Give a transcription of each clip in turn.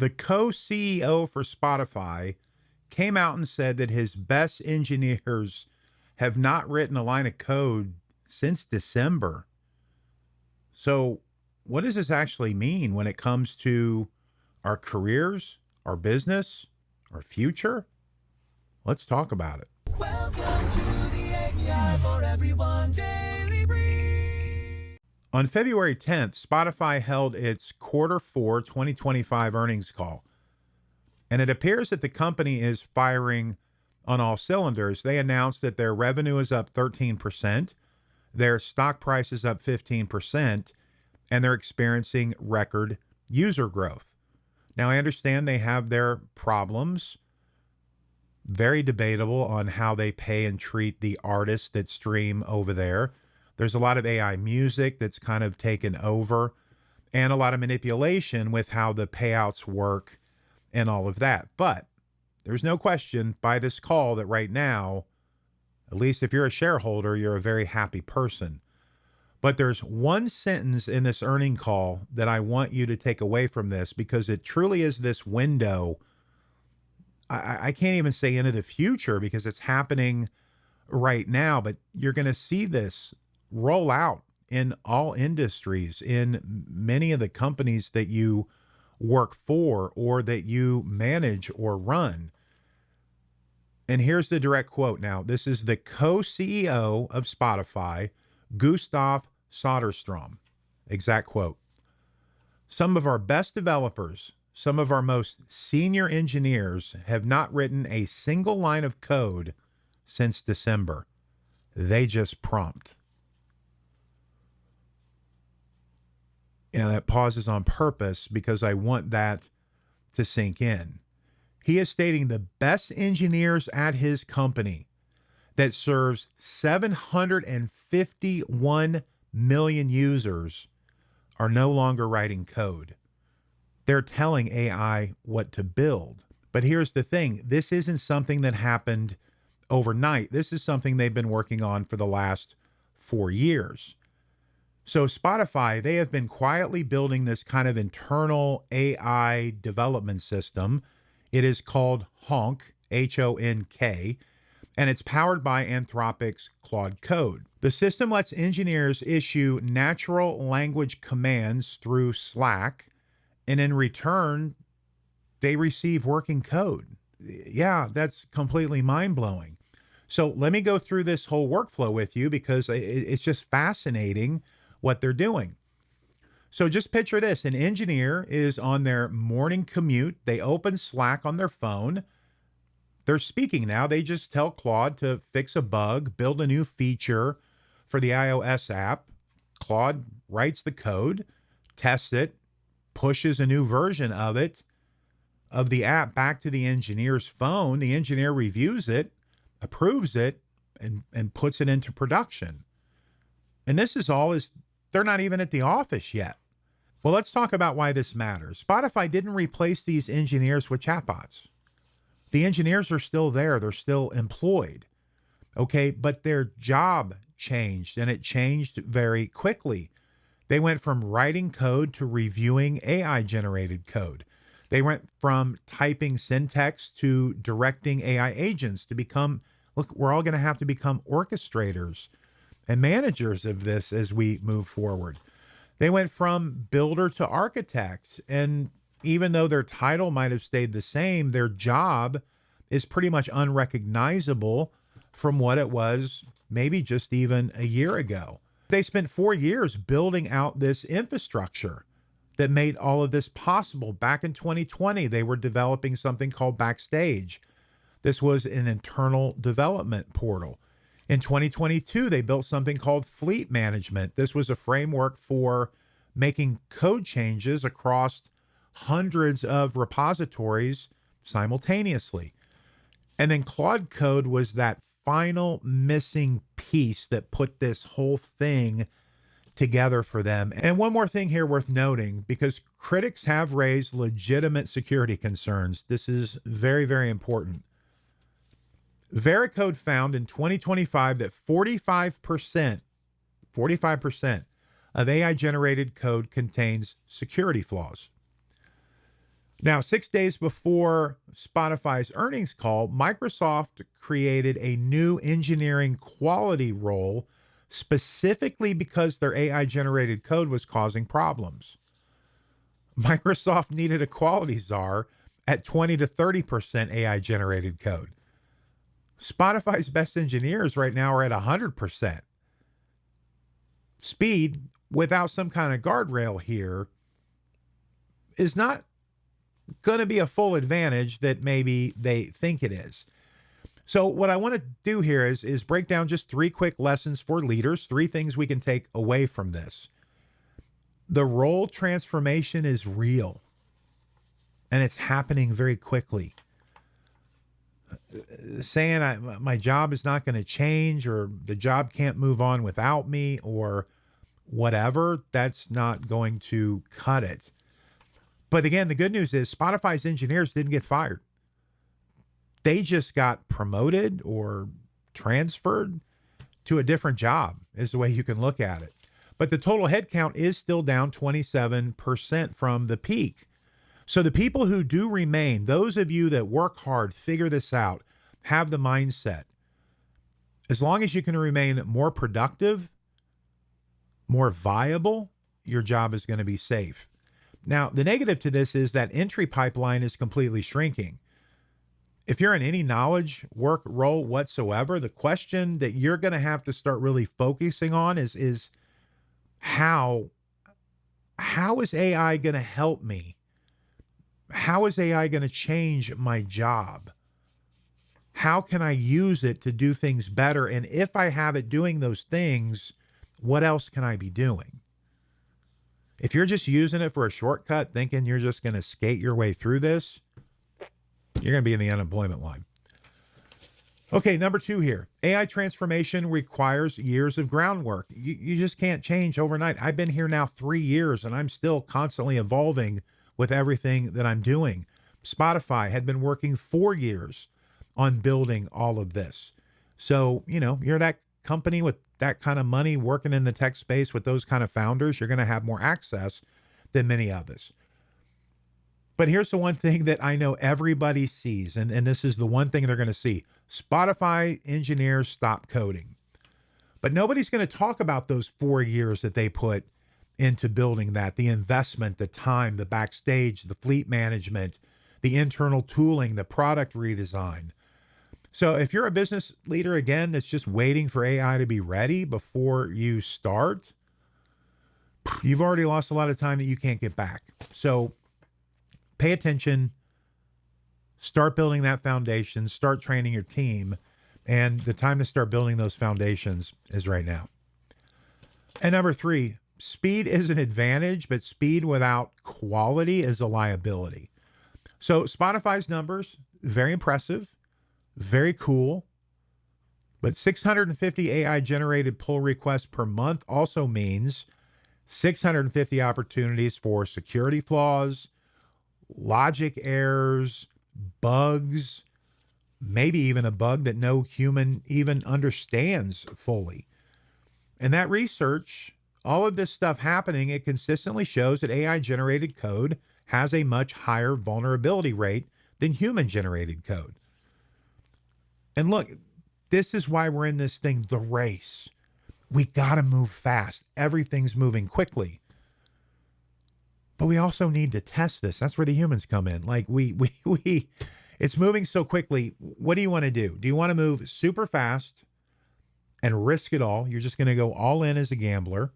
The co-CEO for Spotify came out and said that his best engineers have not written a line of code since December. So what does this actually mean when it comes to our careers, our business, our future? Let's talk about it. Welcome to the API for Everyone Daily Brief. On February 10th, Spotify held its Q4 2025 earnings call, and it appears that the company is firing on all cylinders. They announced that their revenue is up 13%, their stock price is up 15%, and they're experiencing record user growth. Now, I understand they have their problems, very debatable on how they pay and treat the artists that stream over there. There's a lot of AI music that's kind of taken over, and a lot of manipulation with how the payouts work and all of that. But there's no question by this call that right now, at least if you're a shareholder, you're a very happy person. But there's one sentence in this earning call that I want you to take away from this, because it truly is this window. I can't even say into the future because it's happening right now, but you're going to see this roll out in all industries, in many of the companies that you work for or that you manage or run. And here's the direct quote now. This is the co-CEO of Spotify, Gustav Soderstrom. Exact quote. Some of our best developers, some of our most senior engineers have not written a single line of code since December. They just prompt. And that pauses on purpose because I want that to sink in. He is stating the best engineers at his company that serves 751 million users are no longer writing code. They're telling AI what to build. But here's the thing. This isn't something that happened overnight. This is something they've been working on for the last 4 years. So Spotify, they have been quietly building this kind of internal AI development system. It is called Honk, Honk, and it's powered by Anthropic's Claude Code. The system lets engineers issue natural language commands through Slack, and in return, they receive working code. Yeah, that's completely mind-blowing. So let me go through this whole workflow with you because it's just fascinating what they're doing. So just picture this. An engineer is on their morning commute. They open Slack on their phone. They're speaking now. They just tell Claude to fix a bug, build a new feature for the iOS app. Claude writes the code, tests it, pushes a new version of it, of the app back to the engineer's phone. The engineer reviews it, approves it, and puts it into production. And this is all they're not even at the office yet. Well, let's talk about why this matters. Spotify didn't replace these engineers with chatbots. The engineers are still there. They're still employed. Okay, but their job changed, and it changed very quickly. They went from writing code to reviewing AI-generated code. They went from typing syntax to directing AI agents to become, look, we're all going to have to become orchestrators and managers of this as we move forward. They went from builder to architect, and even though their title might have stayed the same, their job is pretty much unrecognizable from what it was maybe just even a year ago. They spent 4 years building out this infrastructure that made all of this possible. Back in 2020, they were developing something called Backstage. This was an internal development portal. In 2022, they built something called Fleet Management. This was a framework for making code changes across hundreds of repositories simultaneously. And then Claude Code was that final missing piece that put this whole thing together for them. And one more thing here worth noting, because critics have raised legitimate security concerns. This is very, very important. Veracode found in 2025 that 45% of AI-generated code contains security flaws. Now, 6 days before Spotify's earnings call, Microsoft created a new engineering quality role specifically because their AI generated code was causing problems. Microsoft needed a quality czar at 20 to 30% AI generated code. Spotify's best engineers right now are at 100%. Speed, without some kind of guardrail here, is not going to be a full advantage that maybe they think it is. So what I want to do here is break down just 3 quick lessons for leaders, 3 things we can take away from this. The role transformation is real, and it's happening very quickly. Saying my job is not going to change, or the job can't move on without me, or whatever, that's not going to cut it. But again, the good news is Spotify's engineers didn't get fired. They just got promoted or transferred to a different job, is the way you can look at it. But the total headcount is still down 27% from the peak. So the people who do remain, those of you that work hard, figure this out, have the mindset, as long as you can remain more productive, more viable, your job is going to be safe. Now, the negative to this is that entry pipeline is completely shrinking. If you're in any knowledge work role whatsoever, the question that you're going to have to start really focusing on is how is AI going to help me? How is AI going to change my job? How can I use it to do things better? And if I have it doing those things, what else can I be doing? If you're just using it for a shortcut, thinking you're just going to skate your way through this, you're going to be in the unemployment line. Okay, number 2 here. AI transformation requires years of groundwork. You just can't change overnight. I've been here now 3 years, and I'm still constantly evolving with everything that I'm doing. Spotify had been working 4 years on building all of this. So, you're that company with that kind of money working in the tech space with those kind of founders, you're going to have more access than many others. But here's the one thing that I know everybody sees, and this is the one thing they're going to see. Spotify engineers stop coding. But nobody's going to talk about those 4 years that they put into building that, the investment, the time, the backstage, the fleet management, the internal tooling, the product redesign. So if you're a business leader, again, that's just waiting for AI to be ready before you start, you've already lost a lot of time that you can't get back. So pay attention, start building that foundation, start training your team, and the time to start building those foundations is right now. And number 3, speed is an advantage, but speed without quality is a liability. So Spotify's numbers, very impressive, very cool, but 650 AI generated pull requests per month also means 650 opportunities for security flaws, logic errors, bugs, maybe even a bug that no human even understands fully. And that research, all of this stuff happening, it consistently shows that AI generated code has a much higher vulnerability rate than human generated code. And look, this is why we're in this thing, the race. We got to move fast. Everything's moving quickly. But we also need to test this. That's where the humans come in. Like it's moving so quickly. What do you want to do? Do you want to move super fast and risk it all? You're just going to go all in as a gambler.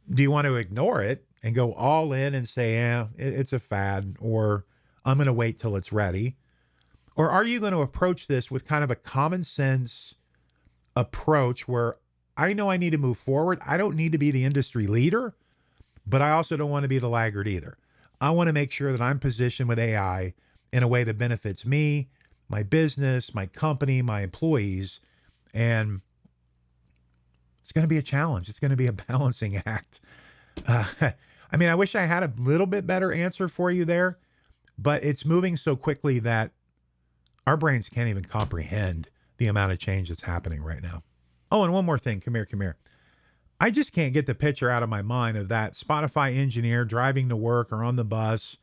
Do you want to ignore it and go all in and say, it's a fad, or I'm going to wait till it's ready? Or are you going to approach this with kind of a common sense approach where I know I need to move forward. I don't need to be the industry leader, but I also don't want to be the laggard either. I want to make sure that I'm positioned with AI in a way that benefits me, my business, my company, my employees. And it's going to be a challenge. It's going to be a balancing act. I wish I had a little bit better answer for you there, but it's moving so quickly that our brains can't even comprehend the amount of change that's happening right now. Oh, and one more thing. Come here. I just can't get the picture out of my mind of that Spotify engineer driving to work or on the bus,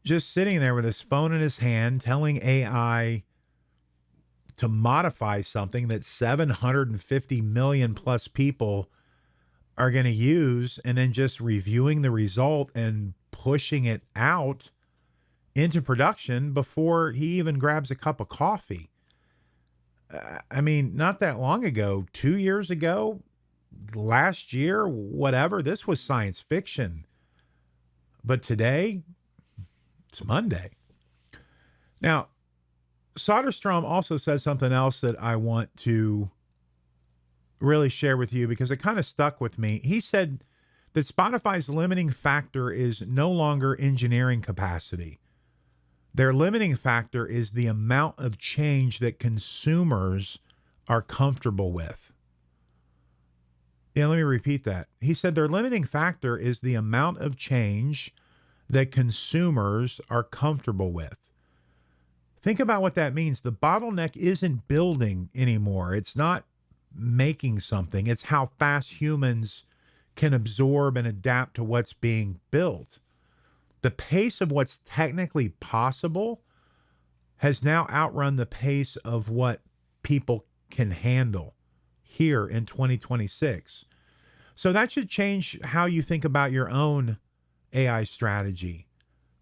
just sitting there with his phone in his hand, telling AI to modify something that 750 million plus people are going to use, and then just reviewing the result and pushing it out into production before he even grabs a cup of coffee. I mean, not that long ago, 2 years ago, last year, whatever, this was science fiction. But today, it's Monday. Now, Soderstrom also said something else that I want to really share with you because it kind of stuck with me. He said that Spotify's limiting factor is no longer engineering capacity. Their limiting factor is the amount of change that consumers are comfortable with. Yeah, let me repeat that. He said their limiting factor is the amount of change that consumers are comfortable with. Think about what that means. The bottleneck isn't building anymore. It's not making something. It's how fast humans can absorb and adapt to what's being built. The pace of what's technically possible has now outrun the pace of what people can handle here in 2026. So that should change how you think about your own AI strategy,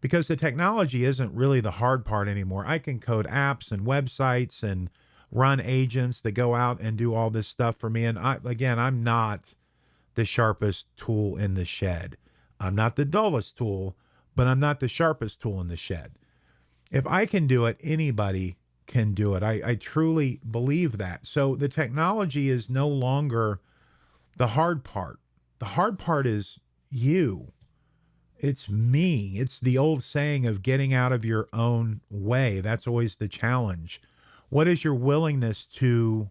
because the technology isn't really the hard part anymore. I can code apps and websites and run agents that go out and do all this stuff for me. And I'm not the sharpest tool in the shed. I'm not the dullest tool, but I'm not the sharpest tool in the shed. If I can do it, anybody can do it. I truly believe that. So the technology is no longer the hard part. The hard part is you. It's me. It's the old saying of getting out of your own way. That's always the challenge. What is your willingness to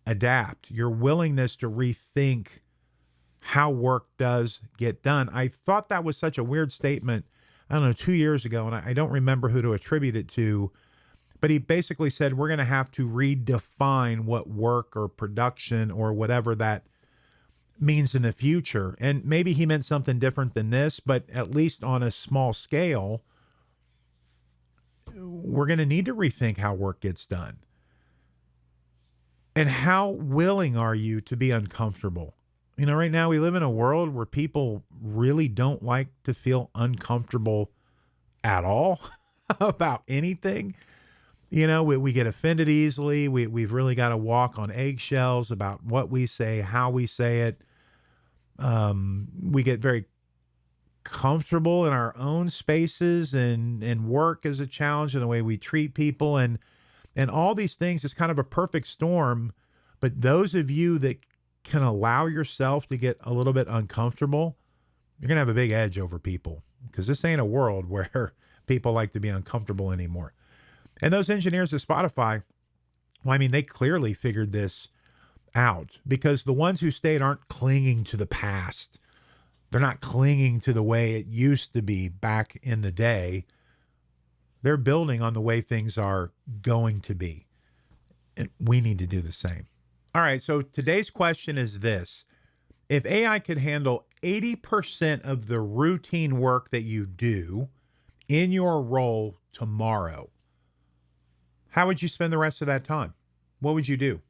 adapt? Your willingness to rethink how work does get done? I thought that was such a weird statement, I don't know, 2 years ago, and I don't remember who to attribute it to, but he basically said we're going to have to redefine what work or production or whatever that means in the future. And maybe he meant something different than this, but at least on a small scale, we're going to need to rethink how work gets done. And how willing are you to be uncomfortable? You know, right now we live in a world where people really don't like to feel uncomfortable at all about anything. You know, we get offended easily. We've really got to walk on eggshells about what we say, how we say it. We get very comfortable in our own spaces, and work is a challenge in the way we treat people, and all these things is kind of a perfect storm. But those of you that can allow yourself to get a little bit uncomfortable, you're going to have a big edge over people, because this ain't a world where people like to be uncomfortable anymore. And those engineers at Spotify, well, I mean, they clearly figured this out, because the ones who stayed aren't clinging to the past. They're not clinging to the way it used to be back in the day. They're building on the way things are going to be. And we need to do the same. All right, so today's question is this. If AI could handle 80% of the routine work that you do in your role tomorrow, how would you spend the rest of that time? What would you do?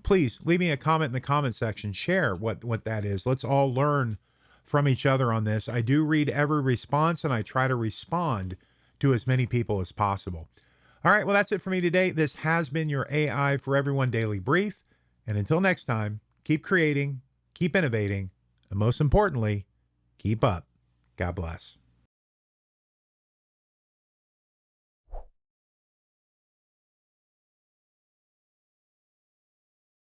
Please leave me a comment in the comment section. Share what that is. Let's all learn from each other on this. I do read every response, and I try to respond to as many people as possible. All right, well, that's it for me today. This has been your AI for Everyone Daily Brief. And until next time, keep creating, keep innovating, and most importantly, keep up. God bless.